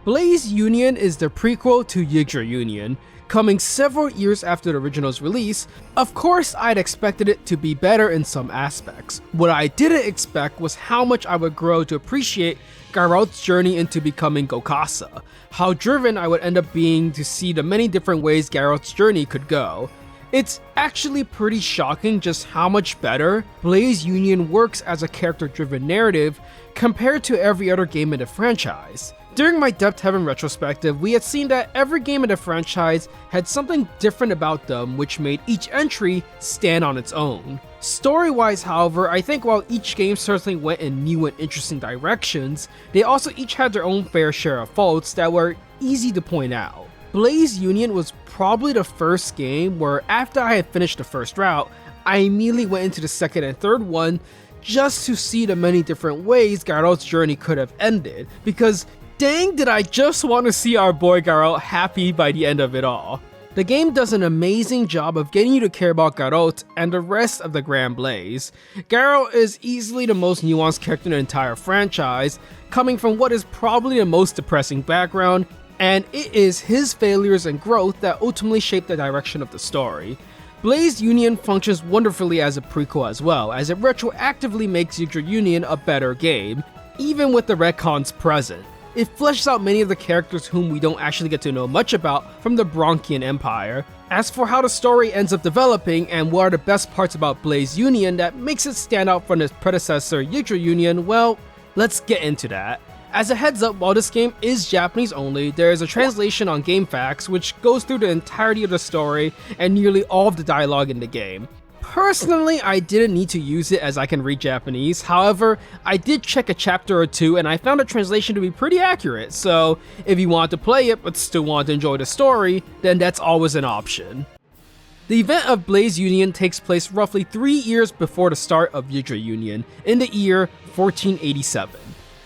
Blaze Union is the prequel to Yggdra Union, coming several years after the original's release. Of course, I'd expected it to be better in some aspects. What I didn't expect was how much I would grow to appreciate Garot's journey into becoming Gulcasa, how driven I would end up being to see the many different ways Garot's journey could go. It's actually pretty shocking just how much better Blaze Union works as a character-driven narrative compared to every other game in the franchise. During my Depth Heaven retrospective, we had seen that every game in the franchise had something different about them which made each entry stand on its own. Story-wise, however, I think while each game certainly went in new and interesting directions, they also each had their own fair share of faults that were easy to point out. Blaze Union was probably the first game where after I had finished the first route, I immediately went into the second and third one just to see the many different ways Garot's journey could have ended, because dang did I just want to see our boy Garot happy by the end of it all. The game does an amazing job of getting you to care about Garot and the rest of the Grand Blaze. Garot is easily the most nuanced character in the entire franchise, coming from what is probably the most depressing background, and it is his failures and growth that ultimately shape the direction of the story. Blaze Union functions wonderfully as a prequel as well, as it retroactively makes Yggdra Union a better game, even with the retcons present. It fleshes out many of the characters whom we don't actually get to know much about from the Bronchian Empire. As for how the story ends up developing and what are the best parts about Blaze Union that makes it stand out from its predecessor Yggdra Union, well, let's get into that. As a heads up, while this game is Japanese only, there is a translation on GameFAQs which goes through the entirety of the story and nearly all of the dialogue in the game. Personally, I didn't need to use it as I can read Japanese, however, I did check a chapter or two and I found the translation to be pretty accurate, so if you want to play it but still want to enjoy the story, then that's always an option. The event of Blaze Union takes place roughly 3 years before the start of Yggdra Union, in the year 1487.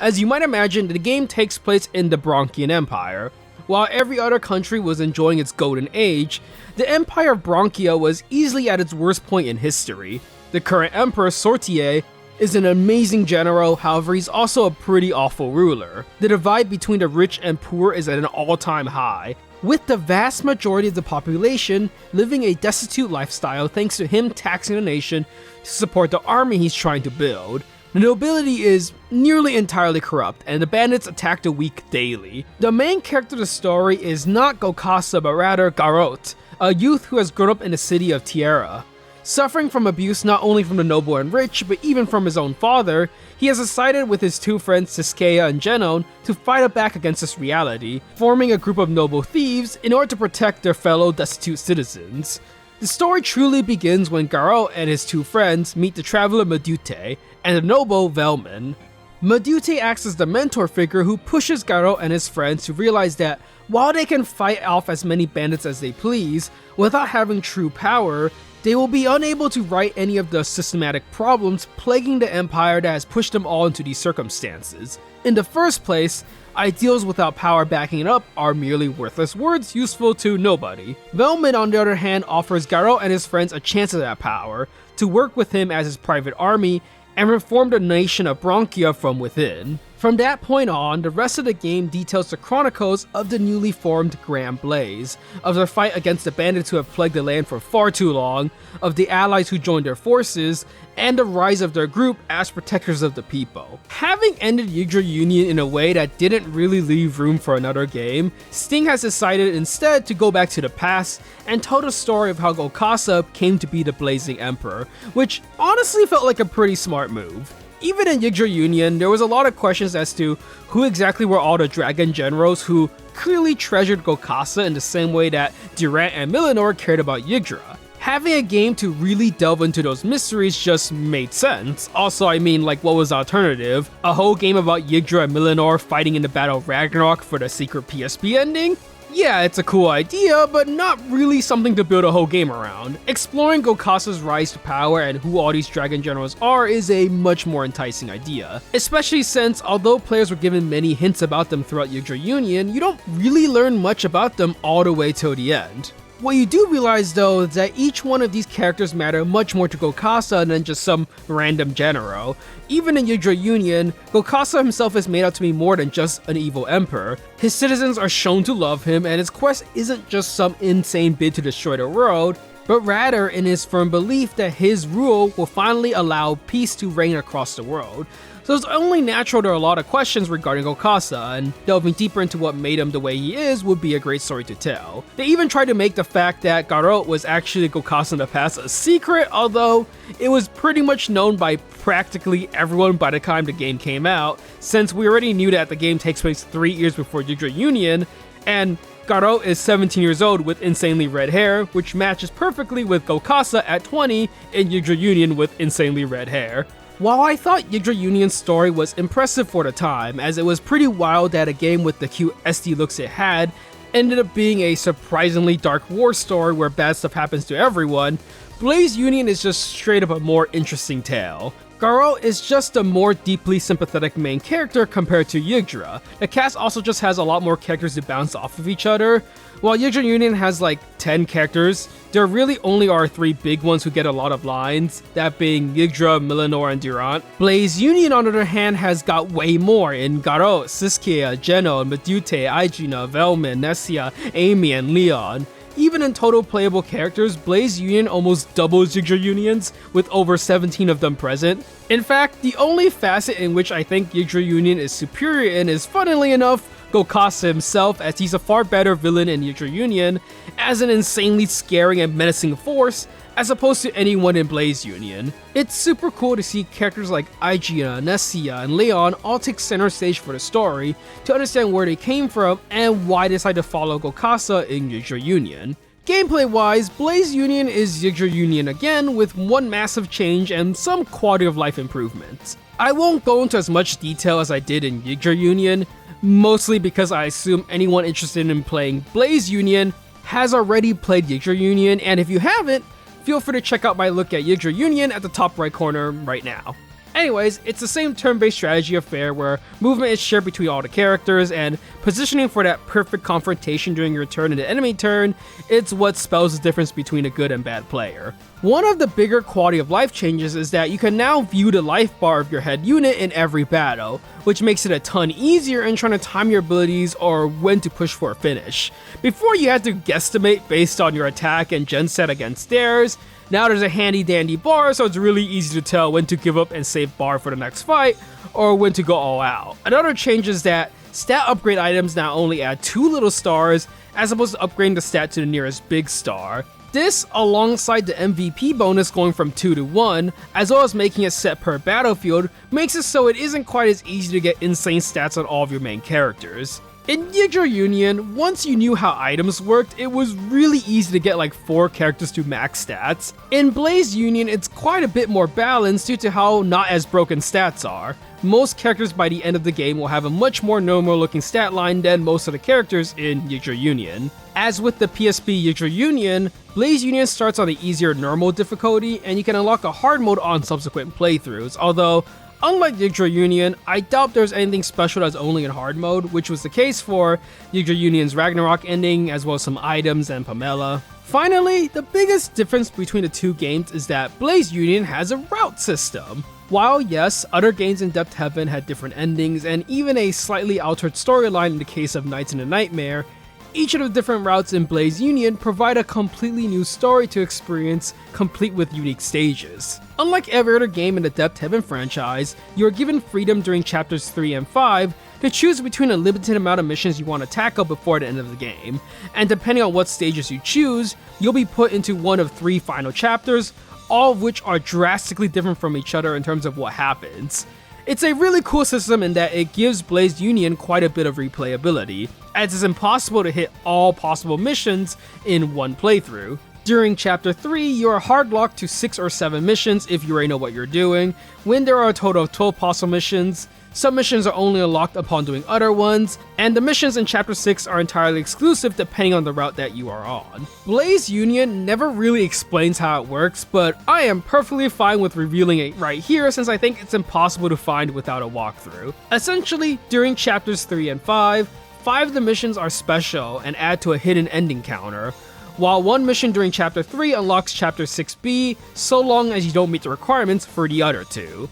As you might imagine, the game takes place in the Bronchian Empire. While every other country was enjoying its golden age, the Empire of Bronchia was easily at its worst point in history. The current Emperor, Sortier, is an amazing general, however he's also a pretty awful ruler. The divide between the rich and poor is at an all-time high, with the vast majority of the population living a destitute lifestyle thanks to him taxing the nation to support the army he's trying to build. The nobility is nearly entirely corrupt, and the bandits attack the weak daily. The main character of the story is not Gulcasa, but rather Garot, a youth who has grown up in the city of Tierra. Suffering from abuse not only from the noble and rich, but even from his own father, he has decided with his two friends Tiskeia and Genon to fight back against this reality, forming a group of noble thieves in order to protect their fellow destitute citizens. The story truly begins when Garot and his two friends meet the traveler Medute and the noble Velmin. Medute acts as the mentor figure who pushes Garot and his friends to realize that while they can fight off as many bandits as they please, without having true power, they will be unable to right any of the systematic problems plaguing the empire that has pushed them all into these circumstances. In the first place, ideals without power backing it up are merely worthless words useful to nobody. Velmin, on the other hand, offers Garot and his friends a chance at that power, to work with him as his private army and reform the nation of Bronchia from within. From that point on, the rest of the game details the chronicles of the newly formed Grand Blaze, of their fight against the bandits who have plagued the land for far too long, of the allies who joined their forces, and the rise of their group as protectors of the people. Having ended Yggdra Union in a way that didn't really leave room for another game, Sting has decided instead to go back to the past and tell the story of how Gulcasa came to be the Blazing Emperor, which honestly felt like a pretty smart move. Even in Yggdra Union, there was a lot of questions as to who exactly were all the dragon generals who clearly treasured Gulcasa in the same way that Durant and Millinor cared about Yggdra. Having a game to really delve into those mysteries just made sense. Also, I mean, like, what was the alternative? A whole game about Yggdra and Millinor fighting in the Battle of Ragnarok for the secret PSP ending? Yeah, it's a cool idea, but not really something to build a whole game around. Exploring Gulcasa's rise to power and who all these dragon generals are is a much more enticing idea. Especially since, although players were given many hints about them throughout Yggdra Union, you don't really learn much about them all the way till the end. What you do realize though is that each one of these characters matter much more to Gulcasa than just some random general. Even in Yggdra Union, Gulcasa himself is made out to be more than just an evil emperor. His citizens are shown to love him, and his quest isn't just some insane bid to destroy the world, but rather in his firm belief that his rule will finally allow peace to reign across the world. So it's only natural there are a lot of questions regarding Gulcasa, and delving deeper into what made him the way he is would be a great story to tell. They even tried to make the fact that Garot was actually Gulcasa in the past a secret, although it was pretty much known by practically everyone by the time the game came out, since we already knew that the game takes place 3 years before Yggdra Union, and Garot is 17 years old with insanely red hair, which matches perfectly with Gulcasa at 20 in Yggdra Union with insanely red hair. While I thought Yggdra Union's story was impressive for the time, as it was pretty wild that a game with the cute SD looks it had ended up being a surprisingly dark war story where bad stuff happens to everyone, Blaze Union is just straight up a more interesting tale. Garot is just a more deeply sympathetic main character compared to Yggdra. The cast also just has a lot more characters to bounce off of each other. While Yggdra Union has like 10 characters, there really only are 3 big ones who get a lot of lines, that being Yggdra, Millenor, and Durant. Blaze Union on the other hand has got way more in Garot, Siskia, Geno, Medute, Aegina, Velmin, Nessia, Amy, and Leon. Even in total playable characters, Blaze Union almost doubles Yggdra Unions, with over 17 of them present. In fact, the only facet in which I think Yggdra Union is superior in is, funnily enough, Gulcasa himself, as he's a far better villain in Yggdra Union, as an insanely scary and menacing force, as opposed to anyone in Blaze Union. It's super cool to see characters like Aegina, Nessia, and Leon all take center stage for the story, to understand where they came from and why they decided to follow Gulcasa in Yggdra Union. Gameplay-wise, Blaze Union is Yggdra Union again, with one massive change and some quality of life improvements. I won't go into as much detail as I did in Yggdra Union, mostly because I assume anyone interested in playing Blaze Union has already played Yggdra Union, and if you haven't, feel free to check out my look at Yggdra Union at the top right corner right now. Anyways, it's the same turn-based strategy affair where movement is shared between all the characters, and positioning for that perfect confrontation during your turn and the enemy turn, it's what spells the difference between a good and bad player. One of the bigger quality of life changes is that you can now view the life bar of your head unit in every battle, which makes it a ton easier in trying to time your abilities or when to push for a finish. Before you had to guesstimate based on your attack and gen set against theirs, now there's a handy dandy bar, so it's really easy to tell when to give up and save bar for the next fight, or when to go all out. Another change is that stat upgrade items now only add 2 little stars, as opposed to upgrading the stat to the nearest big star. This, alongside the MVP bonus going from 2 to 1, as well as making it set per battlefield, makes it so it isn't quite as easy to get insane stats on all of your main characters. In Yggdra Union, once you knew how items worked, it was really easy to get like 4 characters to max stats. In Blaze Union, it's quite a bit more balanced due to how not as broken stats are. Most characters by the end of the game will have a much more normal looking stat line than most of the characters in Yggdra Union. As with the PSP Yggdra Union, Blaze Union starts on the easier normal difficulty, and you can unlock a hard mode on subsequent playthroughs, although unlike Yggdra Union, I doubt there's anything special that's only in hard mode, which was the case for Yggdra Union's Ragnarok ending, as well as some items and Pamela. Finally, the biggest difference between the two games is that Blaze Union has a route system. While yes, other games in Depth Heaven had different endings and even a slightly altered storyline in the case of Nights in a Nightmare, each of the different routes in Blaze Union provide a completely new story to experience, complete with unique stages. Unlike every other game in the Depth Heaven franchise, you are given freedom during chapters 3 and 5 to choose between a limited amount of missions you want to tackle before the end of the game, and depending on what stages you choose, you'll be put into one of 3 final chapters, all of which are drastically different from each other in terms of what happens. It's a really cool system in that it gives Blaze Union quite a bit of replayability, as it's impossible to hit all possible missions in one playthrough. During Chapter 3, you are hardlocked to 6 or 7 missions if you already know what you're doing, when there are a total of 12 possible missions. Some missions are only unlocked upon doing other ones, and the missions in Chapter 6 are entirely exclusive depending on the route that you are on. Blaze Union never really explains how it works, but I am perfectly fine with revealing it right here since I think it's impossible to find without a walkthrough. Essentially, during Chapters 3 and 5 of the missions are special and add to a hidden ending counter. while one mission during Chapter 3 unlocks Chapter 6B so long as you don't meet the requirements for the other two.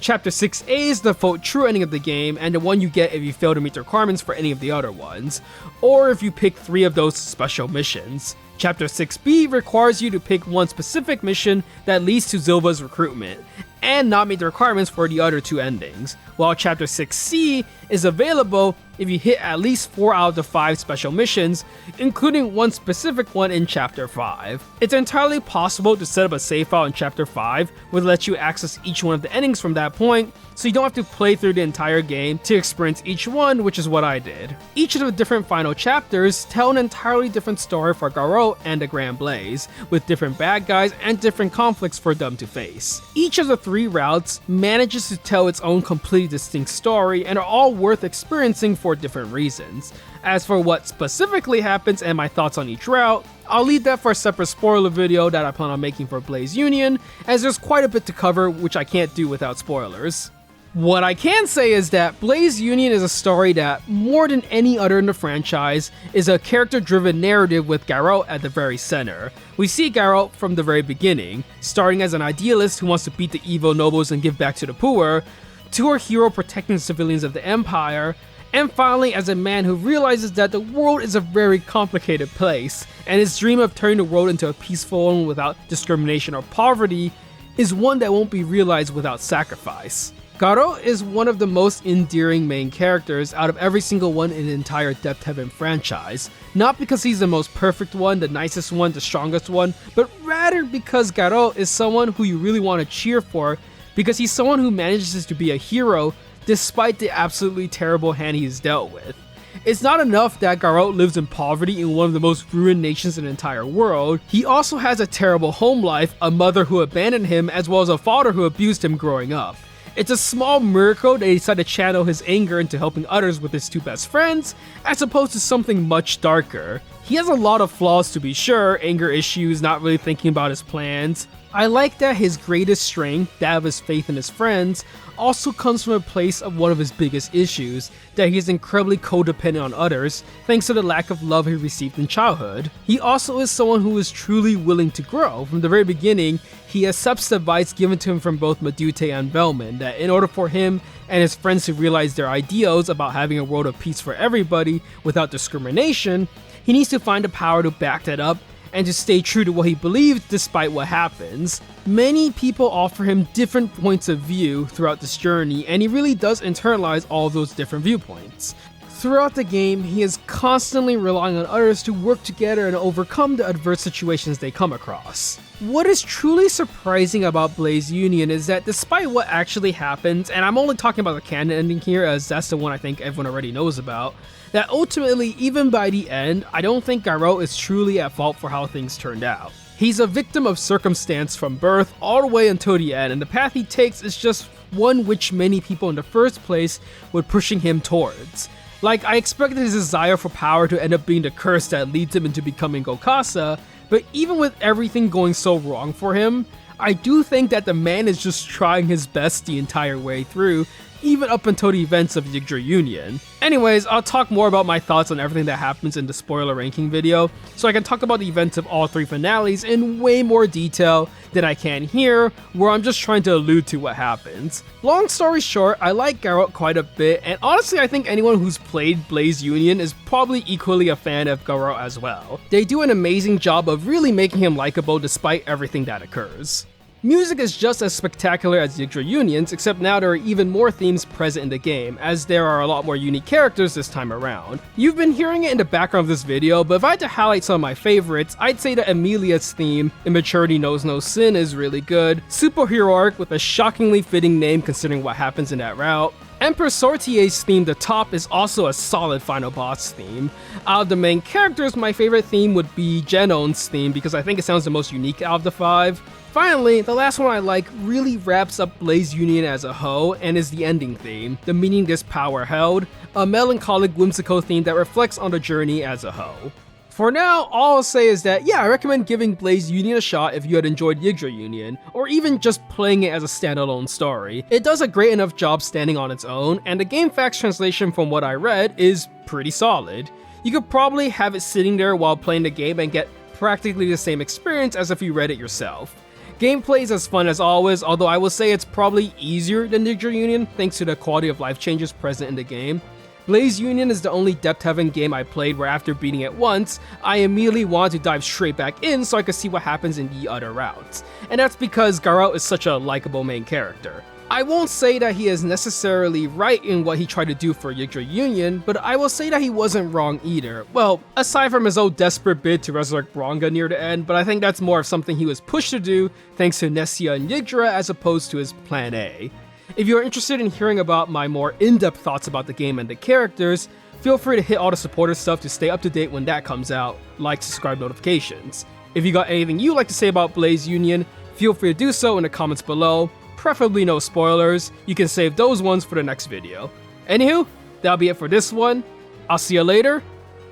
Chapter 6A is the default true ending of the game, and the one you get if you fail to meet the requirements for any of the other ones, or if you pick 3 of those special missions. Chapter 6B requires you to pick one specific mission that leads to Zylva's recruitment, and not meet the requirements for the other 2 endings, while Chapter 6C is available if you hit at least 4 out of the 5 special missions, including one specific one in Chapter 5. It's entirely possible to set up a save file in Chapter 5, which lets you access each one of the endings from that point, so you don't have to play through the entire game to experience each one, which is what I did. Each of the different final chapters tell an entirely different story for Garot and the Grand Blaze, with different bad guys and different conflicts for them to face. Each of the 3 routes manages to tell its own completely distinct story and are all worth experiencing for different reasons. As for what specifically happens and my thoughts on each route, I'll leave that for a separate spoiler video that I plan on making for Blaze Union, as there's quite a bit to cover which I can't do without spoilers. What I can say is that Blaze Union is a story that, more than any other in the franchise, is a character-driven narrative with Garot at the very center. We see Garot from the very beginning, starting as an idealist who wants to beat the evil nobles and give back to the poor, to a hero protecting the civilians of the Empire, and finally as a man who realizes that the world is a very complicated place, and his dream of turning the world into a peaceful one without discrimination or poverty is one that won't be realized without sacrifice. Garot is one of the most endearing main characters out of every single one in the entire Depth Heaven franchise, not because he's the most perfect one, the nicest one, the strongest one, but rather because Garot is someone who you really want to cheer for, because he's someone who manages to be a hero despite the absolutely terrible hand he's dealt with. It's not enough that Garot lives in poverty in one of the most ruined nations in the entire world, he also has a terrible home life, a mother who abandoned him, as well as a father who abused him growing up. It's a small miracle that he decided to channel his anger into helping others with his 2 best friends, as opposed to something much darker. He has a lot of flaws to be sure, anger issues, not really thinking about his plans. I like that his greatest strength, that of his faith in his friends, also comes from a place of one of his biggest issues, that he is incredibly codependent on others, thanks to the lack of love he received in childhood. He also is someone who is truly willing to grow. From the very beginning, he accepts the advice given to him from both Madute and Velman, that in order for him and his friends to realize their ideals about having a world of peace for everybody without discrimination, he needs to find the power to back that up and to stay true to what he believes despite what happens. Many people offer him different points of view throughout this journey, and he really does internalize all of those different viewpoints. Throughout the game, he is constantly relying on others to work together and overcome the adverse situations they come across. What is truly surprising about Blaze Union is that despite what actually happens, and I'm only talking about the canon ending here as that's the one I think everyone already knows about, that ultimately, even by the end, I don't think Garot is truly at fault for how things turned out. He's a victim of circumstance from birth all the way until the end, and the path he takes is just one which many people in the first place were pushing him towards. Like, I expected his desire for power to end up being the curse that leads him into becoming Gulcasa, but even with everything going so wrong for him, I do think that the man is just trying his best the entire way through, even up until the events of Yggdra Union. Anyways, I'll talk more about my thoughts on everything that happens in the spoiler ranking video, so I can talk about the events of all 3 finales in way more detail than I can here, where I'm just trying to allude to what happens. Long story short, I like Garot quite a bit, and honestly I think anyone who's played Blaze Union is probably equally a fan of Garot as well. They do an amazing job of really making him likable despite everything that occurs. Music is just as spectacular as Yggdra Union's, except now there are even more themes present in the game, as there are a lot more unique characters this time around. You've been hearing it in the background of this video, but if I had to highlight some of my favorites, I'd say that Emilia's theme, Immaturity Knows No Sin, is really good, Superhero Arc with a shockingly fitting name considering what happens in that route, Empress Sortier's theme, The Top, is also a solid final boss theme. Out of the main characters, my favorite theme would be Genon's theme because I think it sounds the most unique out of the 5. Finally, the last one I like really wraps up Blaze Union as a whole and is the ending theme, The Meaning This Power Held, a melancholic whimsical theme that reflects on the journey as a whole. For now, all I'll say is that yeah, I recommend giving Blaze Union a shot if you had enjoyed Yggdra Union, or even just playing it as a standalone story. It does a great enough job standing on its own, and the GameFAQs translation from what I read is pretty solid. You could probably have it sitting there while playing the game and get practically the same experience as if you read it yourself. Gameplay is as fun as always, although I will say it's probably easier than Yggdra Union thanks to the quality of life changes present in the game. Blaze Union is the only depth-heaven game I played where after beating it once, I immediately wanted to dive straight back in so I could see what happens in the other routes. And that's because Garot is such a likable main character. I won't say that he is necessarily right in what he tried to do for Yggdra Union, but I will say that he wasn't wrong either. Well, aside from his own desperate bid to resurrect Bronga near the end, but I think that's more of something he was pushed to do thanks to Nessia and Yggdra as opposed to his plan A. If you are interested in hearing about my more in-depth thoughts about the game and the characters, feel free to hit all the supporter stuff to stay up to date when that comes out, like, subscribe, notifications. If you got anything you'd like to say about Blaze Union, feel free to do so in the comments below, preferably no spoilers. You can save those ones for the next video. Anywho, that'll be it for this one. I'll see you later.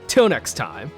Till next time.